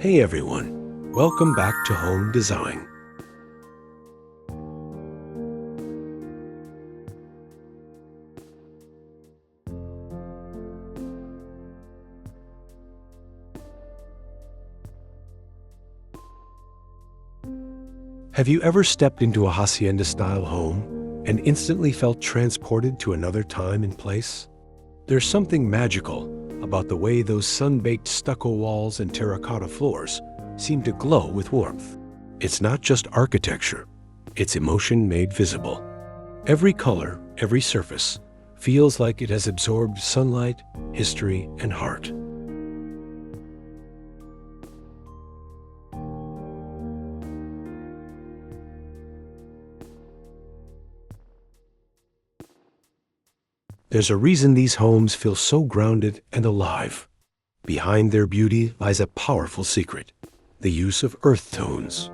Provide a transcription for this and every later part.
Hey everyone, welcome back to Home Design. Have you ever stepped into a Hacienda-style home and instantly felt transported to another time and place? There's something magical about the way those sun-baked stucco walls and terracotta floors seem to glow with warmth. It's not just architecture, it's emotion made visible. Every color, every surface, feels like it has absorbed sunlight, history, and heart. There's a reason these homes feel so grounded and alive. Behind their beauty lies a powerful secret: the use of earth tones.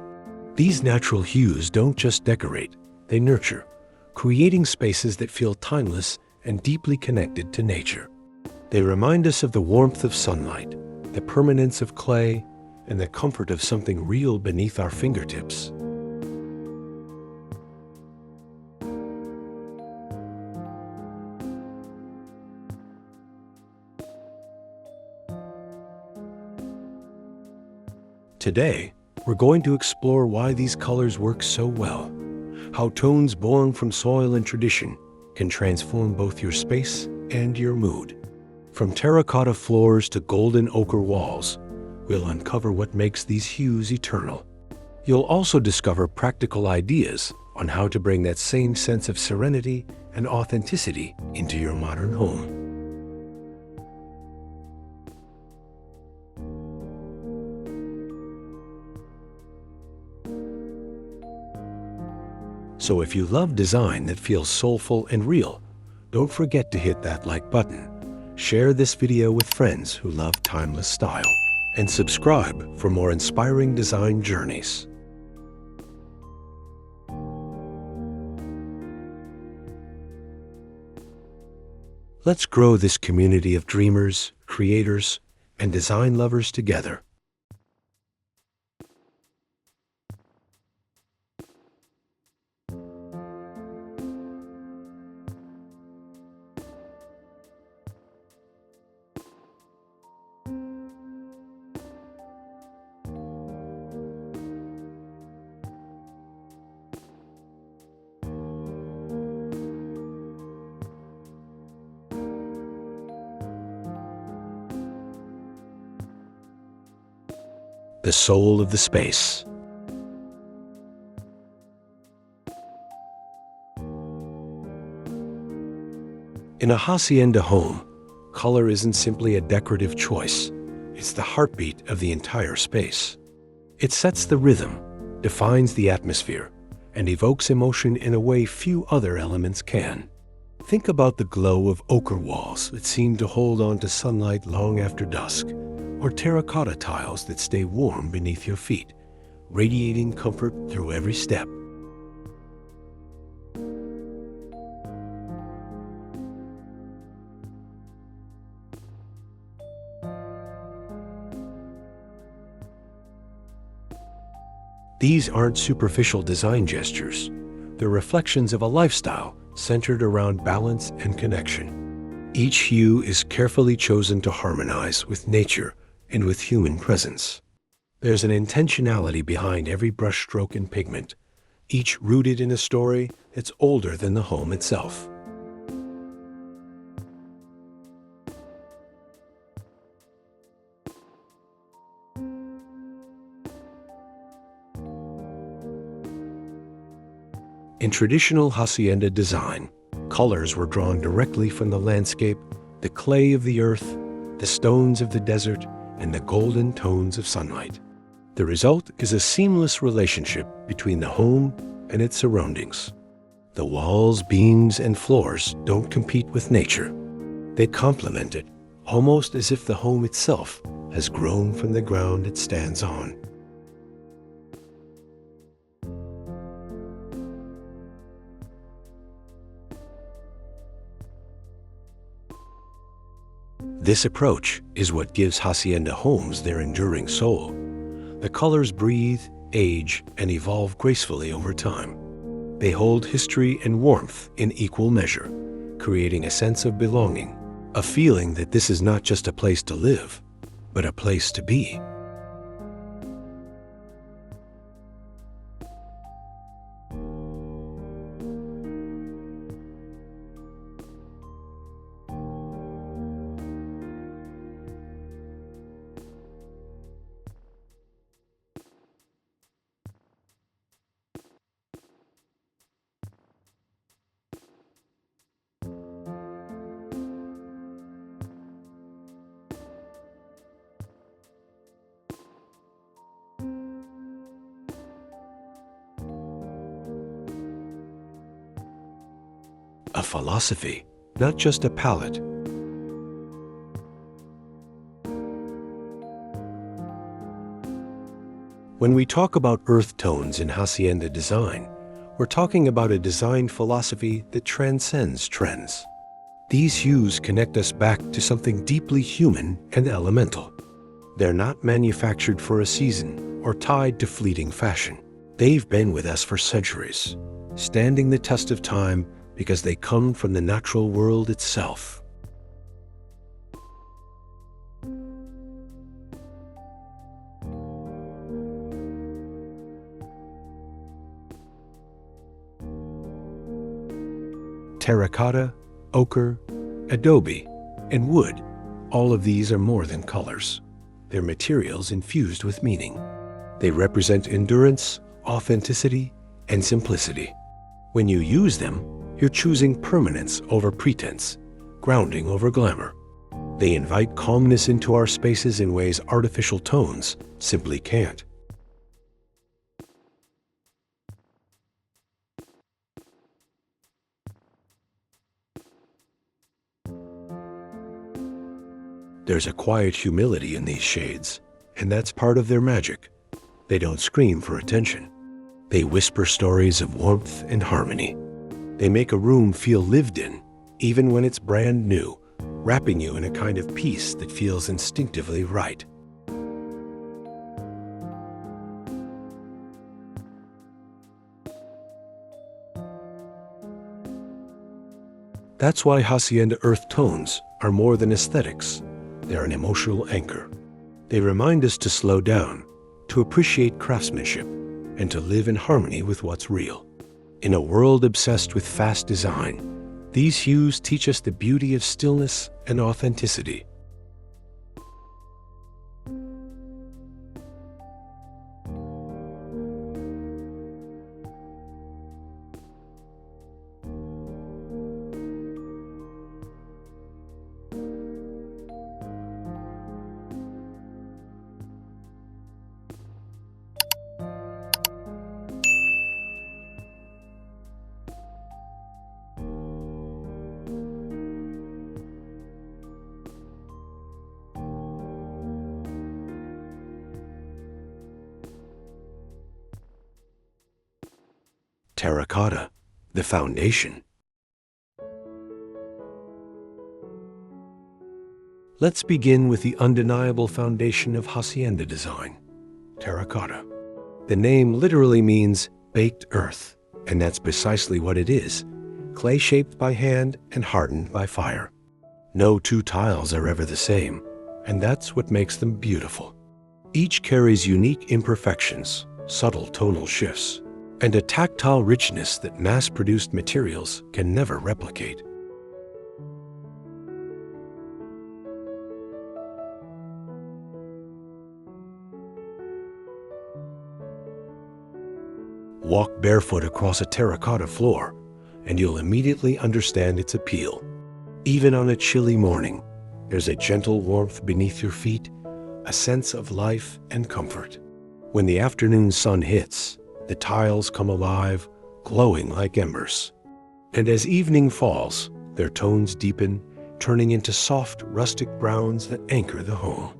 These natural hues don't just decorate, they nurture, creating spaces that feel timeless and deeply connected to nature. They remind us of the warmth of sunlight, the permanence of clay, and the comfort of something real beneath our fingertips. Today, we're going to explore why these colors work so well, how tones born from soil and tradition can transform both your space and your mood. From terracotta floors to golden ochre walls, we'll uncover what makes these hues eternal. You'll also discover practical ideas on how to bring that same sense of serenity and authenticity into your modern home. So if you love design that feels soulful and real, don't forget to hit that like button, share this video with friends who love timeless style, and subscribe for more inspiring design journeys. Let's grow this community of dreamers, creators, and design lovers together. The soul of the space. In a hacienda home, color isn't simply a decorative choice. It's the heartbeat of the entire space. It sets the rhythm, defines the atmosphere, and evokes emotion in a way few other elements can. Think about the glow of ochre walls that seem to hold on to sunlight long after dusk, or terracotta tiles that stay warm beneath your feet, radiating comfort through every step. These aren't superficial design gestures. They're reflections of a lifestyle centered around balance and connection. Each hue is carefully chosen to harmonize with nature and with human presence. There's an intentionality behind every brushstroke and pigment, each rooted in a story that's older than the home itself. In traditional hacienda design, colors were drawn directly from the landscape, the clay of the earth, the stones of the desert, and the golden tones of sunlight. The result is a seamless relationship between the home and its surroundings. The walls, beams, and floors don't compete with nature. They complement it, almost as if the home itself has grown from the ground it stands on. This approach is what gives hacienda homes their enduring soul. The colors breathe, age, and evolve gracefully over time. They hold history and warmth in equal measure, creating a sense of belonging, a feeling that this is not just a place to live, but a place to be. A philosophy, not just a palette. When we talk about earth tones in Hacienda design, we're talking about a design philosophy that transcends trends. These hues connect us back to something deeply human and elemental. They're not manufactured for a season or tied to fleeting fashion. They've been with us for centuries, standing the test of time because they come from the natural world itself. Terracotta, ochre, adobe, and wood, all of these are more than colors. They're materials infused with meaning. They represent endurance, authenticity, and simplicity. When you use them, you're choosing permanence over pretense, grounding over glamour. They invite calmness into our spaces in ways artificial tones simply can't. There's a quiet humility in these shades, and that's part of their magic. They don't scream for attention. They whisper stories of warmth and harmony. They make a room feel lived in, even when it's brand new, wrapping you in a kind of peace that feels instinctively right. That's why Hacienda earth tones are more than aesthetics. They're an emotional anchor. They remind us to slow down, to appreciate craftsmanship, and to live in harmony with what's real. In a world obsessed with fast design, these hues teach us the beauty of stillness and authenticity. Terracotta, the foundation. Let's begin with the undeniable foundation of Hacienda design, terracotta. The name literally means baked earth, and that's precisely what it is, clay shaped by hand and hardened by fire. No two tiles are ever the same, and that's what makes them beautiful. Each carries unique imperfections, subtle tonal shifts, and a tactile richness that mass-produced materials can never replicate. Walk barefoot across a terracotta floor, and you'll immediately understand its appeal. Even on a chilly morning, there's a gentle warmth beneath your feet, a sense of life and comfort. When the afternoon sun hits, the tiles come alive, glowing like embers. And as evening falls, their tones deepen, turning into soft, rustic browns that anchor the home.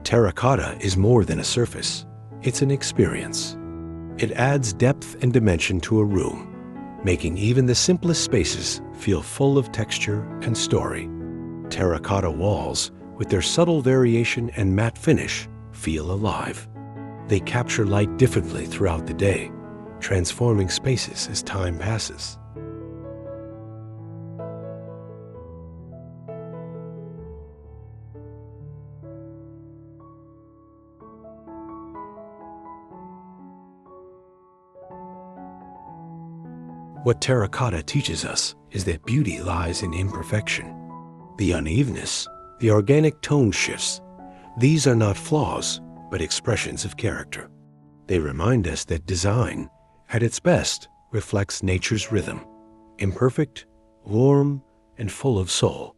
Terracotta is more than a surface. It's an experience. It adds depth and dimension to a room, making even the simplest spaces feel full of texture and story. Terracotta walls, with their subtle variation and matte finish, feel alive. They capture light differently throughout the day, transforming spaces as time passes. What terracotta teaches us is that beauty lies in imperfection. The unevenness, the organic tone shifts, these are not flaws, but expressions of character. They remind us that design, at its best, reflects nature's rhythm, imperfect, warm, and full of soul.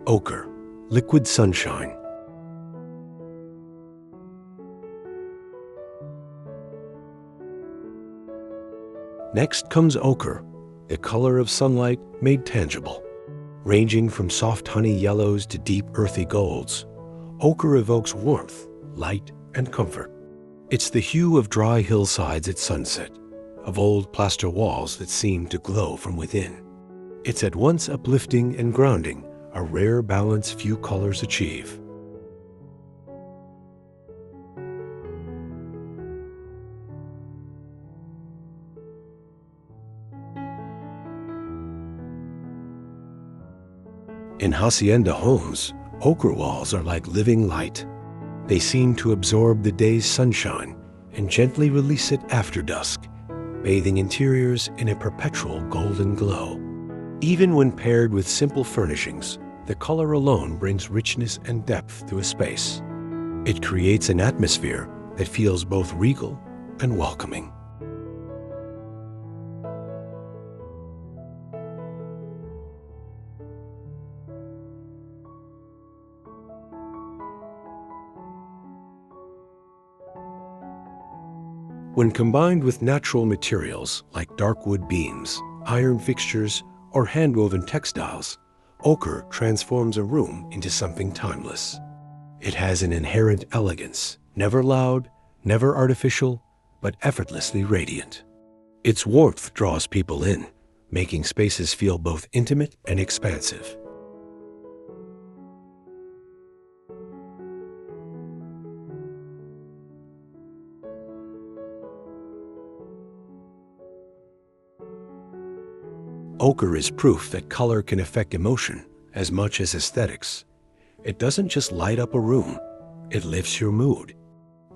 Ochre, liquid sunshine. Next comes ochre, the color of sunlight made tangible. Ranging from soft honey yellows to deep earthy golds, ochre evokes warmth, light, and comfort. It's the hue of dry hillsides at sunset, of old plaster walls that seem to glow from within. It's at once uplifting and grounding, a rare balance few colors achieve. In Hacienda homes, ochre walls are like living light. They seem to absorb the day's sunshine and gently release it after dusk, bathing interiors in a perpetual golden glow. Even when paired with simple furnishings, the color alone brings richness and depth to a space. It creates an atmosphere that feels both regal and welcoming. When combined with natural materials like dark wood beams, iron fixtures, or hand-woven textiles, ochre transforms a room into something timeless. It has an inherent elegance, never loud, never artificial, but effortlessly radiant. Its warmth draws people in, making spaces feel both intimate and expansive. Ochre is proof that color can affect emotion as much as aesthetics. It doesn't just light up a room, it lifts your mood.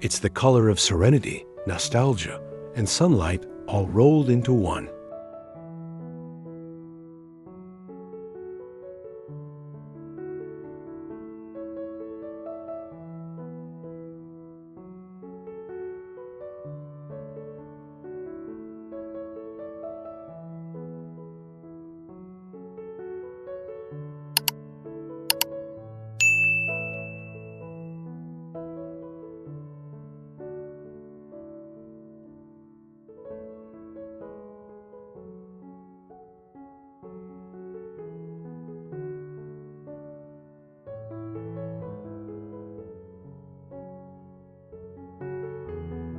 It's the color of serenity, nostalgia, and sunlight all rolled into one.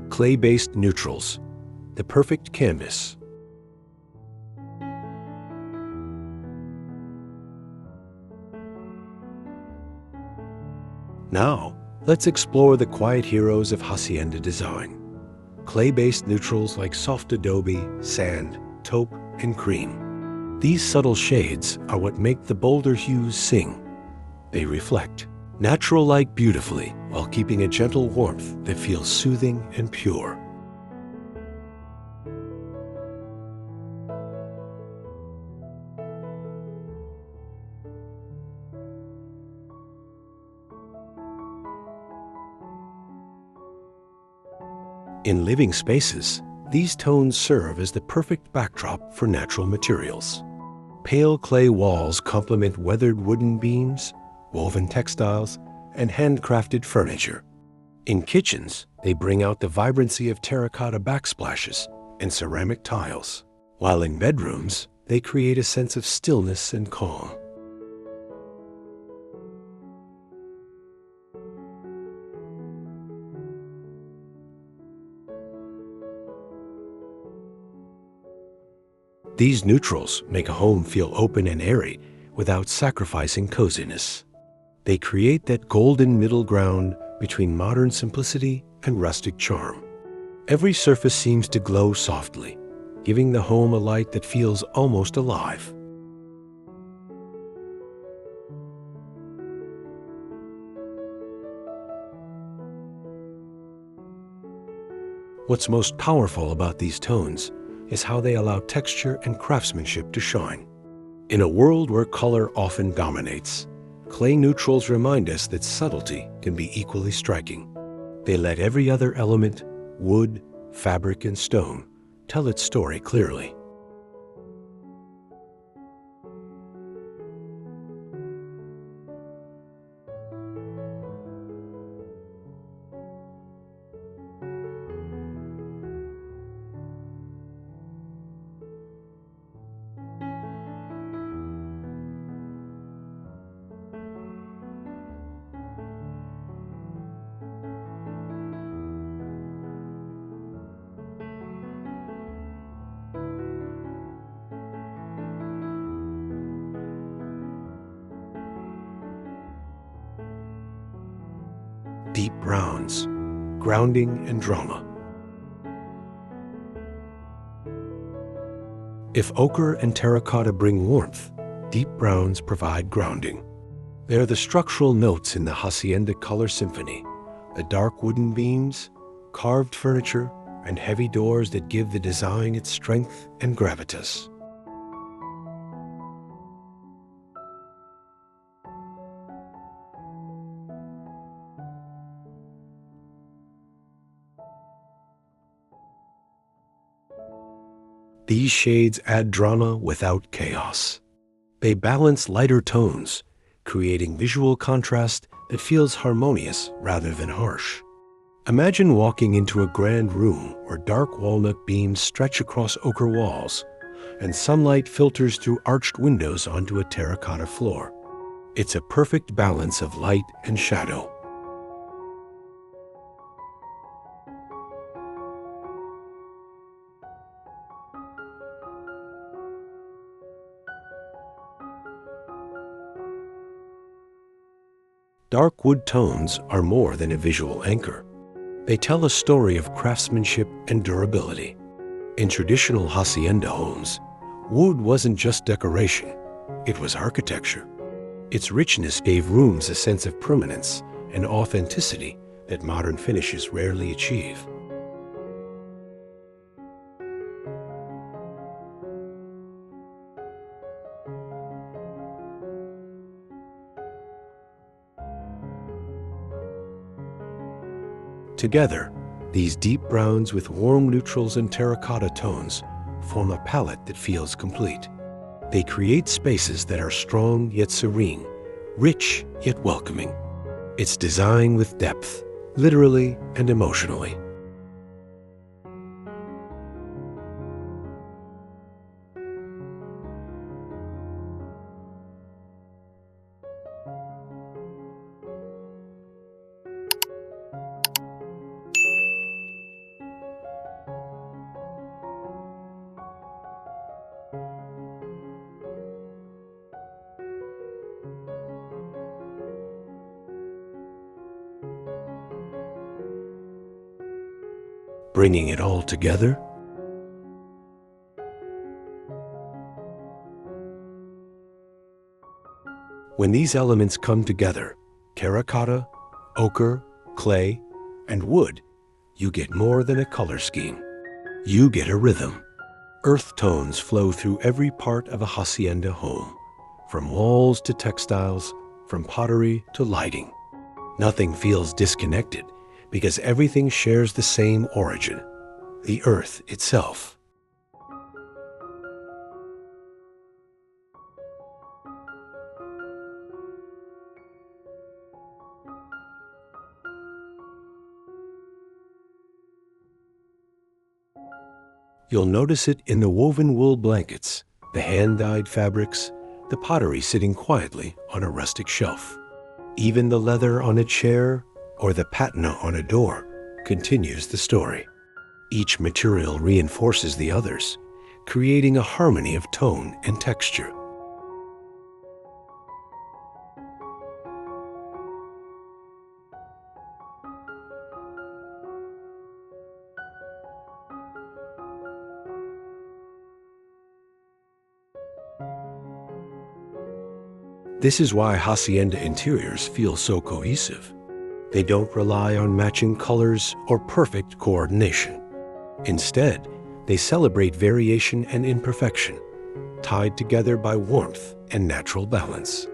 Clay-based neutrals, the perfect canvas. Now, let's explore the quiet heroes of Hacienda design. Clay-based neutrals like soft adobe, sand, taupe, and cream. These subtle shades are what make the bolder hues sing. They reflect natural light beautifully while keeping a gentle warmth that feels soothing and pure. In living spaces, these tones serve as the perfect backdrop for natural materials. Pale clay walls complement weathered wooden beams, woven textiles, and handcrafted furniture. In kitchens, they bring out the vibrancy of terracotta backsplashes and ceramic tiles, while in bedrooms, they create a sense of stillness and calm. These neutrals make a home feel open and airy without sacrificing coziness. They create that golden middle ground between modern simplicity and rustic charm. Every surface seems to glow softly, giving the home a light that feels almost alive. What's most powerful about these tones is how they allow texture and craftsmanship to shine. In a world where color often dominates, clay neutrals remind us that subtlety can be equally striking. They let every other element, wood, fabric, and stone, tell its story clearly. Deep browns, grounding and drama. If ochre and terracotta bring warmth, deep browns provide grounding. They're the structural notes in the Hacienda color symphony, the dark wooden beams, carved furniture, and heavy doors that give the design its strength and gravitas. These shades add drama without chaos. They balance lighter tones, creating visual contrast that feels harmonious rather than harsh. Imagine walking into a grand room where dark walnut beams stretch across ochre walls, and sunlight filters through arched windows onto a terracotta floor. It's a perfect balance of light and shadow. Dark wood tones are more than a visual anchor. They tell a story of craftsmanship and durability. In traditional hacienda homes, wood wasn't just decoration, it was architecture. Its richness gave rooms a sense of permanence and authenticity that modern finishes rarely achieve. Together, these deep browns with warm neutrals and terracotta tones form a palette that feels complete. They create spaces that are strong yet serene, rich yet welcoming. It's design with depth, literally and emotionally. Bringing it all together, when these elements come together, terracotta, ochre, clay, and wood, you get more than a color scheme. You get a rhythm. Earth tones flow through every part of a hacienda home, from walls to textiles, from pottery to lighting. Nothing feels disconnected because everything shares the same origin, the earth itself. You'll notice it in the woven wool blankets, the hand-dyed fabrics, the pottery sitting quietly on a rustic shelf. Even the leather on a chair or the patina on a door continues the story. Each material reinforces the others, creating a harmony of tone and texture. This is why Hacienda interiors feel so cohesive. They don't rely on matching colors or perfect coordination. Instead, they celebrate variation and imperfection, tied together by warmth and natural balance.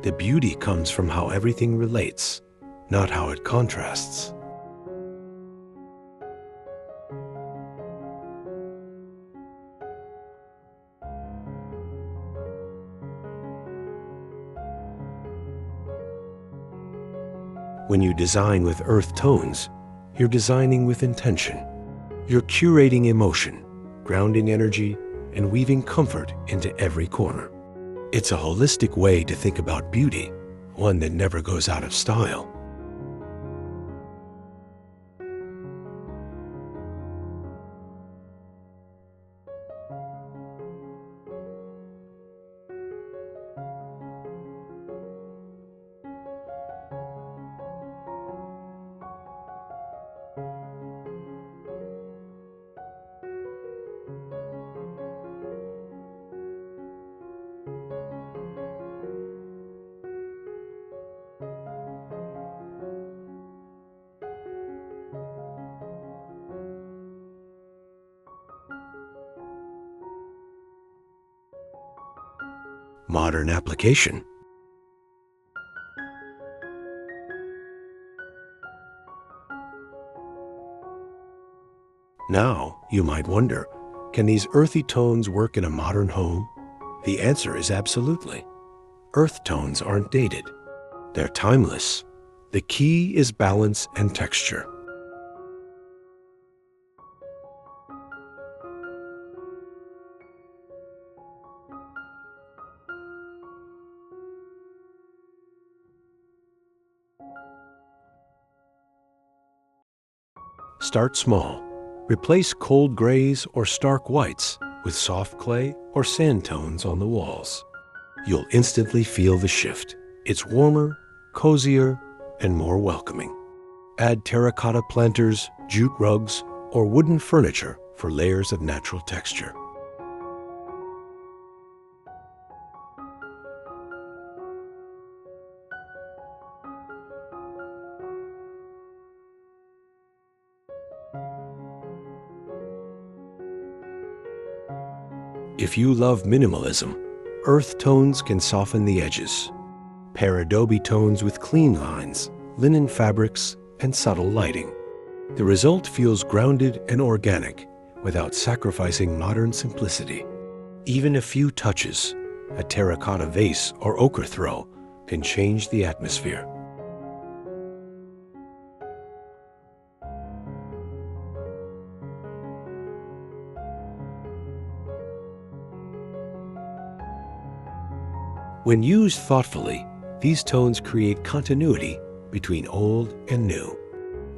The beauty comes from how everything relates, not how it contrasts. When you design with earth tones, you're designing with intention. You're curating emotion, grounding energy, and weaving comfort into every corner. It's a holistic way to think about beauty, one that never goes out of style. Modern application. Now, you might wonder, can these earthy tones work in a modern home? The answer is absolutely. Earth tones aren't dated. They're timeless. The key is balance and texture. Start small. Replace cold grays or stark whites with soft clay or sand tones on the walls. You'll instantly feel the shift. It's warmer, cozier, and more welcoming. Add terracotta planters, jute rugs, or wooden furniture for layers of natural texture. If you love minimalism, earth tones can soften the edges. Pair adobe tones with clean lines, linen fabrics, and subtle lighting. The result feels grounded and organic without sacrificing modern simplicity. Even a few touches, a terracotta vase or ochre throw, can change the atmosphere. When used thoughtfully, these tones create continuity between old and new.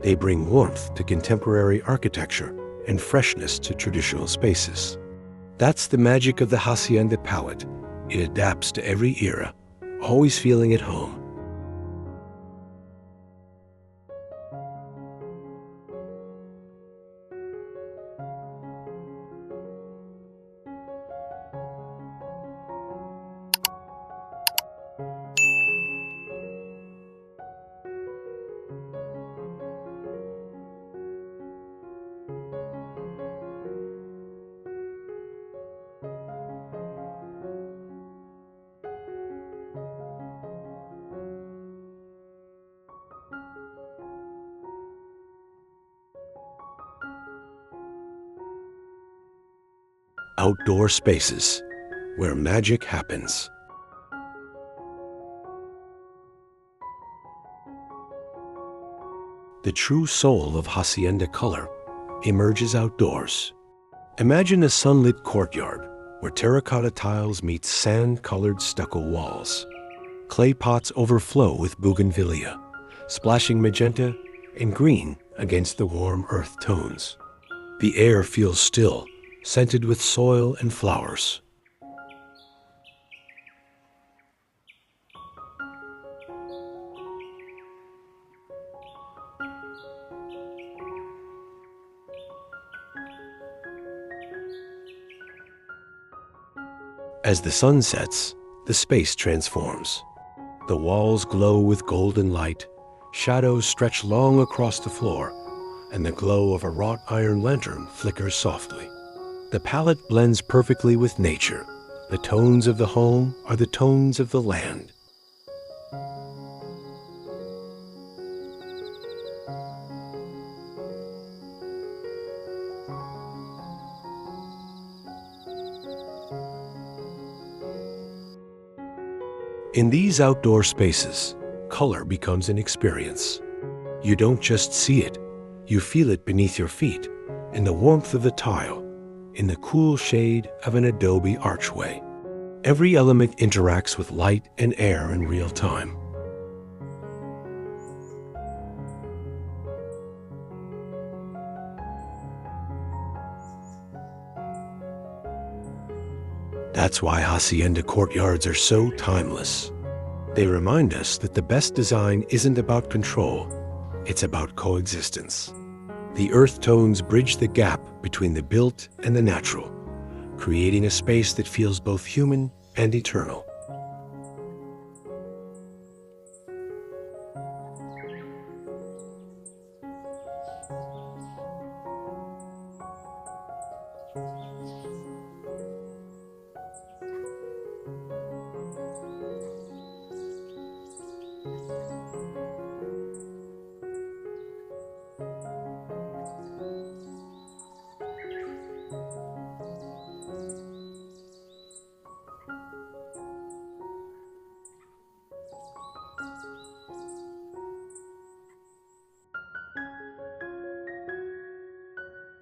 They bring warmth to contemporary architecture and freshness to traditional spaces. That's the magic of the Hacienda palette. It adapts to every era, always feeling at home. outdoor spaces where magic happens. The true soul of Hacienda color emerges outdoors. Imagine a sunlit courtyard where terracotta tiles meet sand-colored stucco walls. Clay pots overflow with bougainvillea, splashing magenta and green against the warm earth tones. The air feels still, scented with soil and flowers. As the sun sets, the space transforms. The walls glow with golden light, shadows stretch long across the floor, and the glow of a wrought iron lantern flickers softly. The palette blends perfectly with nature. The tones of the home are the tones of the land. In these outdoor spaces, color becomes an experience. You don't just see it, you feel it beneath your feet, in the warmth of the tile, in the cool shade of an adobe archway. Every element interacts with light and air in real time. That's why Hacienda courtyards are so timeless. They remind us that the best design isn't about control, it's about coexistence. The earth tones bridge the gap between the built and the natural, creating a space that feels both human and eternal.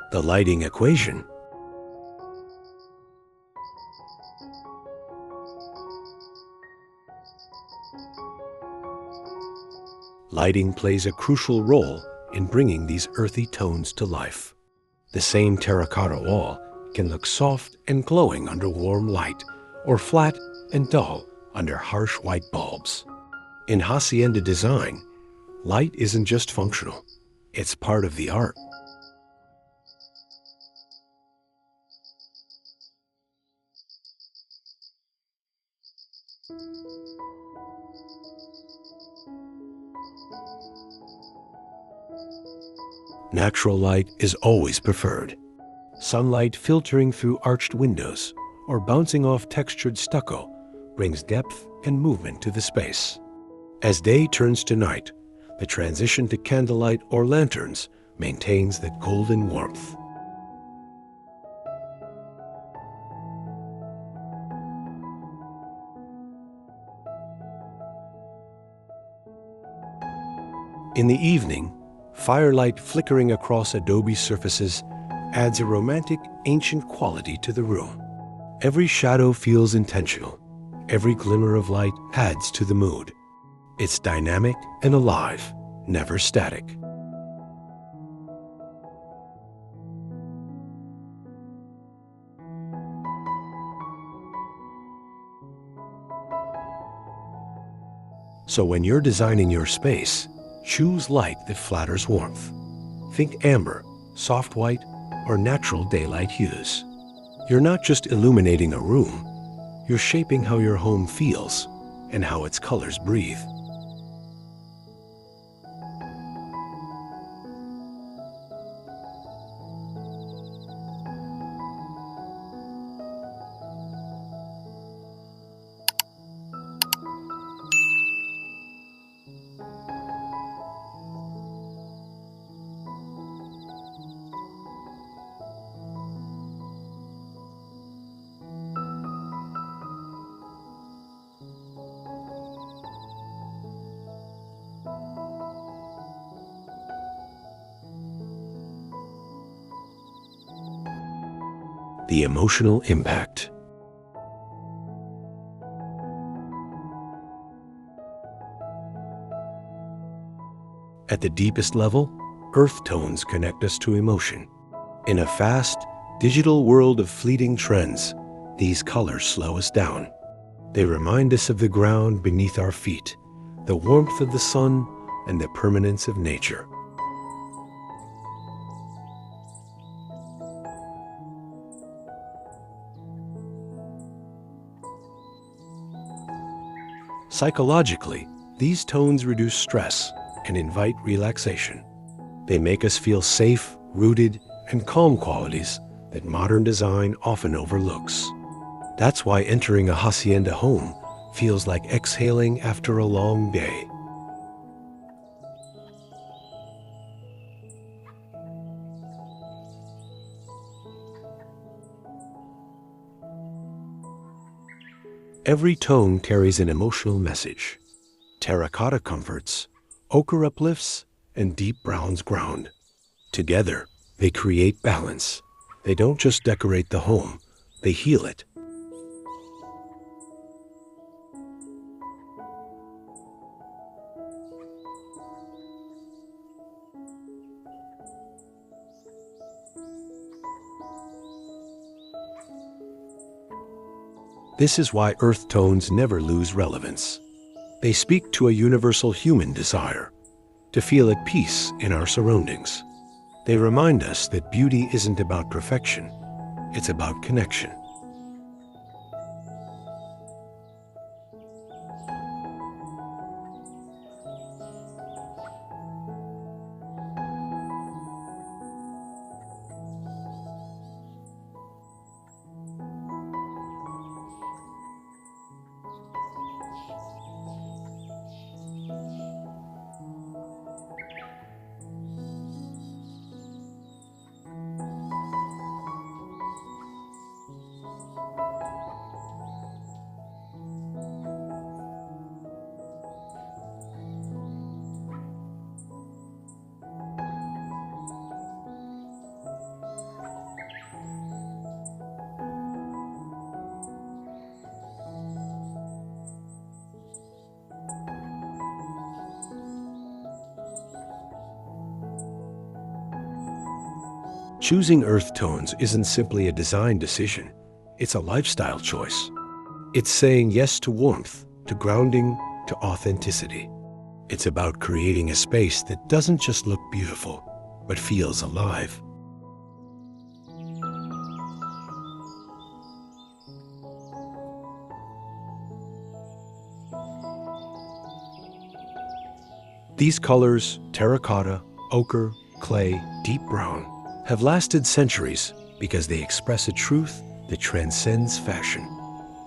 The lighting equation. Lighting plays a crucial role in bringing these earthy tones to life. The same terracotta wall can look soft and glowing under warm light, or flat and dull under harsh white bulbs. In Hacienda design, light isn't just functional, it's part of the art. Natural light is always preferred. Sunlight filtering through arched windows or bouncing off textured stucco brings depth and movement to the space. As day turns to night, the transition to candlelight or lanterns maintains that golden warmth. In the evening, firelight flickering across adobe surfaces adds a romantic, ancient quality to the room. Every shadow feels intentional. Every glimmer of light adds to the mood. It's dynamic and alive, never static. So when you're designing your space, choose light that flatters warmth. Think amber, soft white, or natural daylight hues. You're not just illuminating a room, you're shaping how your home feels and how its colors breathe. the emotional impact. At the deepest level, earth tones connect us to emotion. In a fast, digital world of fleeting trends, these colors slow us down. They remind us of the ground beneath our feet, the warmth of the sun, and the permanence of nature. Psychologically, these tones reduce stress and invite relaxation. They make us feel safe, rooted, and calm, qualities that modern design often overlooks. That's why entering a hacienda home feels like exhaling after a long day. Every tone carries an emotional message. Terracotta comforts, ochre uplifts, and deep browns ground. Together, they create balance. They don't just decorate the home, they heal it. This is why earth tones never lose relevance. They speak to a universal human desire, to feel at peace in our surroundings. They remind us that beauty isn't about perfection, it's about connection. Choosing earth tones isn't simply a design decision, it's a lifestyle choice. It's saying yes to warmth, to grounding, to authenticity. It's about creating a space that doesn't just look beautiful, but feels alive. These colors, terracotta, ochre, clay, deep brown, have lasted centuries because they express a truth that transcends fashion.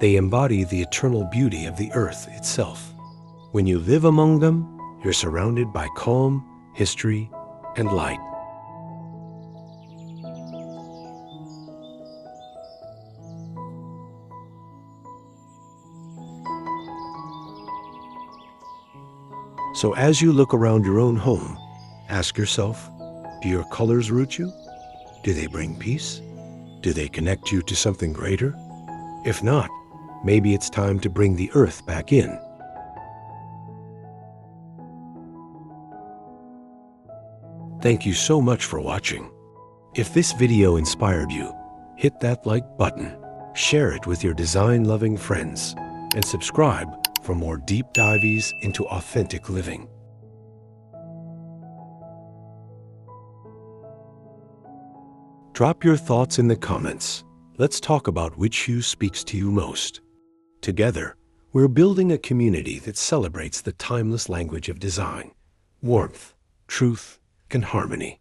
They embody the eternal beauty of the earth itself. When you live among them, you're surrounded by calm, history, and light. So as you look around your own home, ask yourself, do your colors root you? Do they bring peace? Do they connect you to something greater? If not, maybe it's time to bring the earth back in. Thank you so much for watching. If this video inspired you, hit that like button, share it with your design-loving friends, and subscribe for more deep dives into authentic living. Drop your thoughts in the comments. Let's talk about which hue speaks to you most. Together, we're building a community that celebrates the timeless language of design, warmth, truth, and harmony.